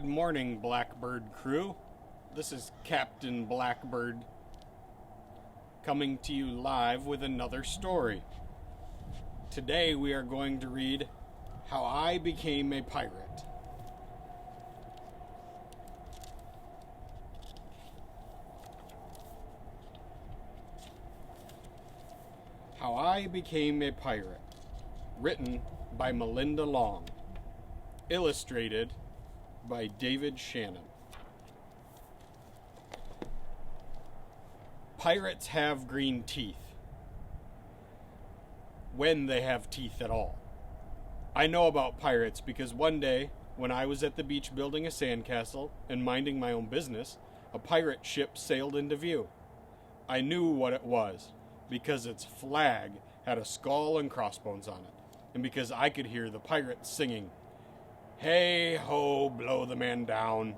Good morning, Blackbird crew. This is Captain Blackbird coming to you live with another story. Today we are going to read How I Became a Pirate. How I Became a Pirate. Written by Melinda Long. Illustrated by David Shannon. Pirates have green teeth. When they have teeth at all. I know about pirates because one day, when I was at the beach building a sandcastle and minding my own business, a pirate ship sailed into view. I knew what it was because its flag had a skull and crossbones on it, and because I could hear the pirates singing, "Hey ho, blow the man down."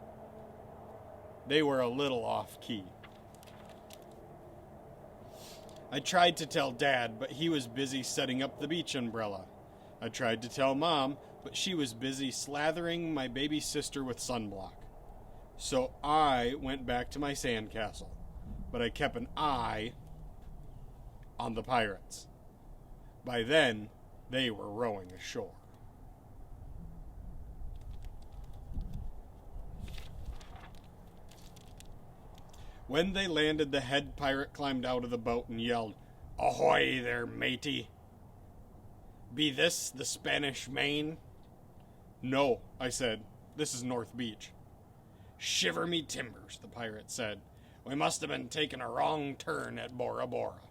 They were a little off key. I tried to tell Dad, but he was busy setting up the beach umbrella. I tried to tell Mom, but she was busy slathering my baby sister with sunblock. So I went back to my sandcastle, but I kept an eye on the pirates. By then, they were rowing ashore. When they landed, the head pirate climbed out of the boat and yelled, "Ahoy there, matey! Be this the Spanish Main?" "No," I said. "This is North Beach." "Shiver me timbers," the pirate said. "We must have been taking a wrong turn at Bora Bora."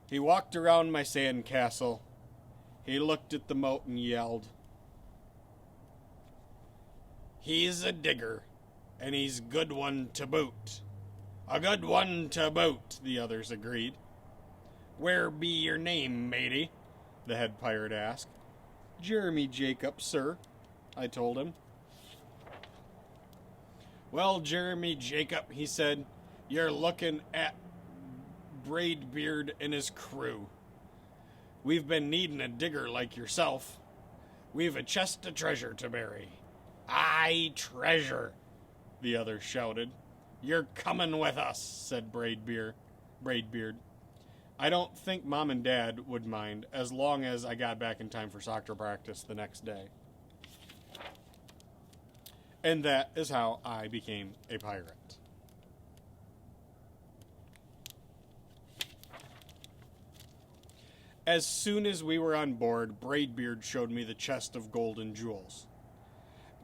He walked around my sand castle. He looked at the moat and yelled, "He's a digger, and he's good one to boot." "A good one to boot," the others agreed. "Where be your name, matey?" the head pirate asked. "Jeremy Jacob, sir," I told him. "Well, Jeremy Jacob," he said, "you're looking at Blackbird and his crew. We've been needing a digger like yourself. We've a chest of treasure to bury." "Aye, treasure," the others shouted. "You're coming with us," said Braidbeard. "I don't think Mom and Dad would mind, as long as I got back in time for soccer practice the next day." And that is how I became a pirate. As soon as we were on board, Braidbeard showed me the chest of gold and jewels.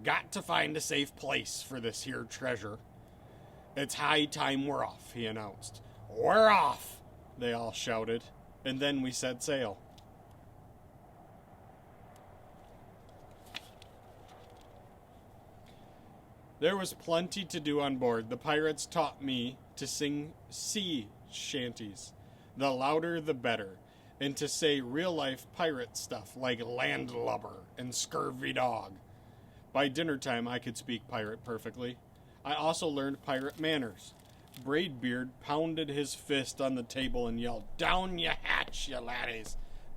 "Got to find a safe place for this here treasure. It's high time we're off," he announced. "We're off!" they all shouted, and then we set sail. There was plenty to do on board. The pirates taught me to sing sea shanties, the louder the better, and to say real-life pirate stuff like landlubber and scurvy dog. By dinner time, I could speak pirate perfectly. I also learned pirate manners. Braidbeard pounded his fist on the table and yelled, "Down ye hatch, ye laddies!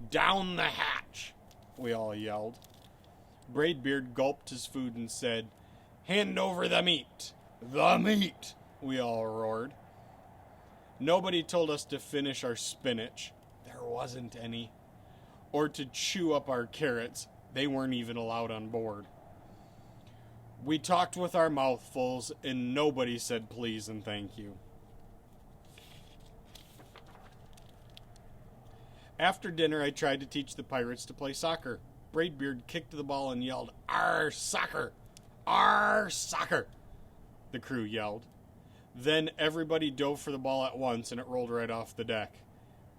Down the hatch!" We all yelled. Braidbeard gulped his food and said, "Hand over the meat!" "The meat!" we all roared. Nobody told us to finish our spinach. There wasn't any. Or to chew up our carrots. They weren't even allowed on board. We talked with our mouthfuls, and nobody said please and thank you. After dinner, I tried to teach the pirates to play soccer. Braidbeard kicked the ball and yelled, "Arr, soccer! Arr, soccer!" the crew yelled. Then everybody dove for the ball at once, and it rolled right off the deck.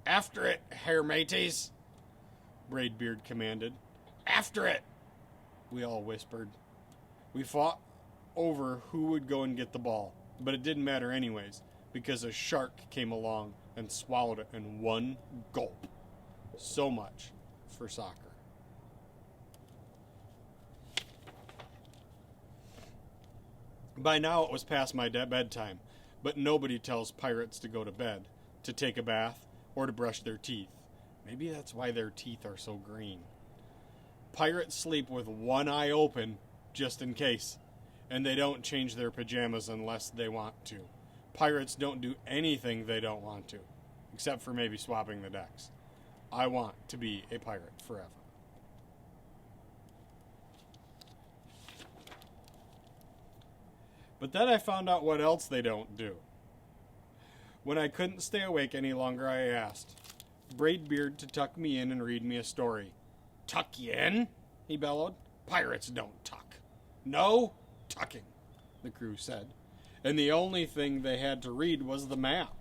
"After it, Herr Mateys!" Braidbeard commanded. "After it!" we all whispered. We fought over who would go and get the ball, but it didn't matter anyways, because a shark came along and swallowed it in one gulp. So much for soccer. By now it was past my bedtime, but nobody tells pirates to go to bed, to take a bath, or to brush their teeth. Maybe that's why their teeth are so green. Pirates sleep with one eye open, just in case. And they don't change their pajamas unless they want to. Pirates don't do anything they don't want to, except for maybe swapping the decks. I want to be a pirate forever. But then I found out what else they don't do. When I couldn't stay awake any longer, I asked Braidbeard to tuck me in and read me a story. Tuck you in? He bellowed. Pirates don't tuck. No tucking, the crew said. And the only thing they had to read was the map.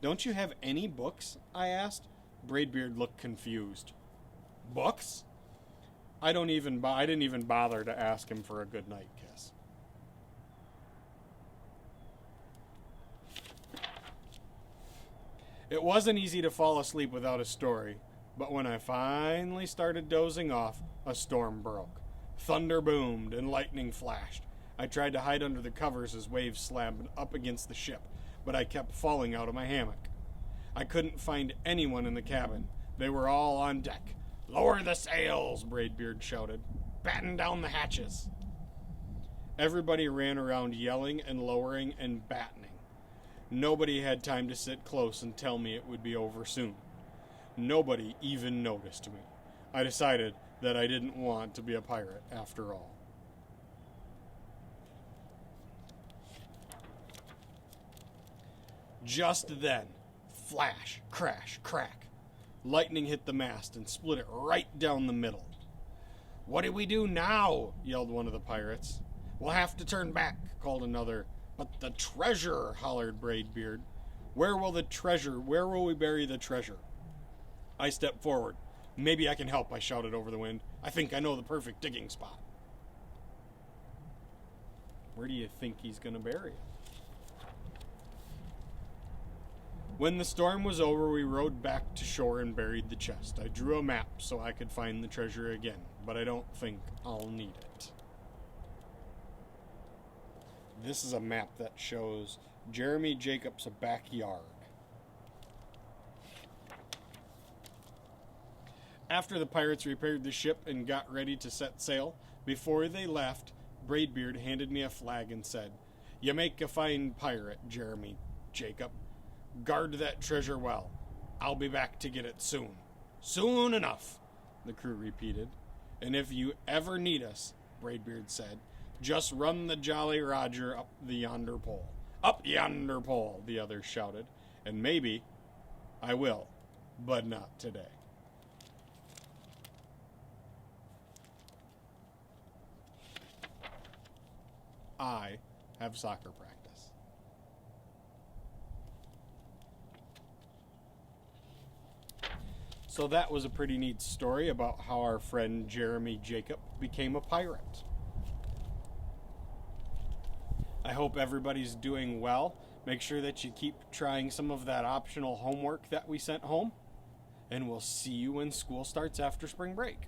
Don't you have any books? I asked. Braidbeard looked confused. Books? I didn't even bother to ask him for a good night kiss. It wasn't easy to fall asleep without a story, but when I finally started dozing off, a storm broke. Thunder boomed and lightning flashed. I tried to hide under the covers as waves slammed up against the ship, but I kept falling out of my hammock. I couldn't find anyone in the cabin. They were all on deck. Lower the sails, Braidbeard shouted. Batten down the hatches. Everybody ran around yelling and lowering and battening. Nobody had time to sit close and tell me it would be over soon. Nobody even noticed me. I decided that I didn't want to be a pirate after all. Just then, flash, crash, crack. Lightning hit the mast and split it right down the middle. What do we do now? Yelled one of the pirates. We'll have to turn back, called another. But the treasure, hollered Braidbeard. Where will we bury the treasure? I stepped forward. Maybe I can help, I shouted over the wind. I think I know the perfect digging spot. Where do you think he's going to bury it? When the storm was over, we rowed back to shore and buried the chest. I drew a map so I could find the treasure again, but I don't think I'll need it. This is a map that shows Jeremy Jacobs' backyard. After the pirates repaired the ship and got ready to set sail, before they left, Braidbeard handed me a flag and said, "You make a fine pirate, Jeremy Jacob. Guard that treasure well. I'll be back to get it soon." Soon enough, the crew repeated. And if you ever need us, Braidbeard said, just run the Jolly Roger up the yonder pole. Up yonder pole, the others shouted. And maybe I will, but not today. I have soccer practice. So that was a pretty neat story about how our friend Jeremy Jacob became a pirate. I hope everybody's doing well. Make sure that you keep trying some of that optional homework that we sent home. And we'll see you when school starts after spring break.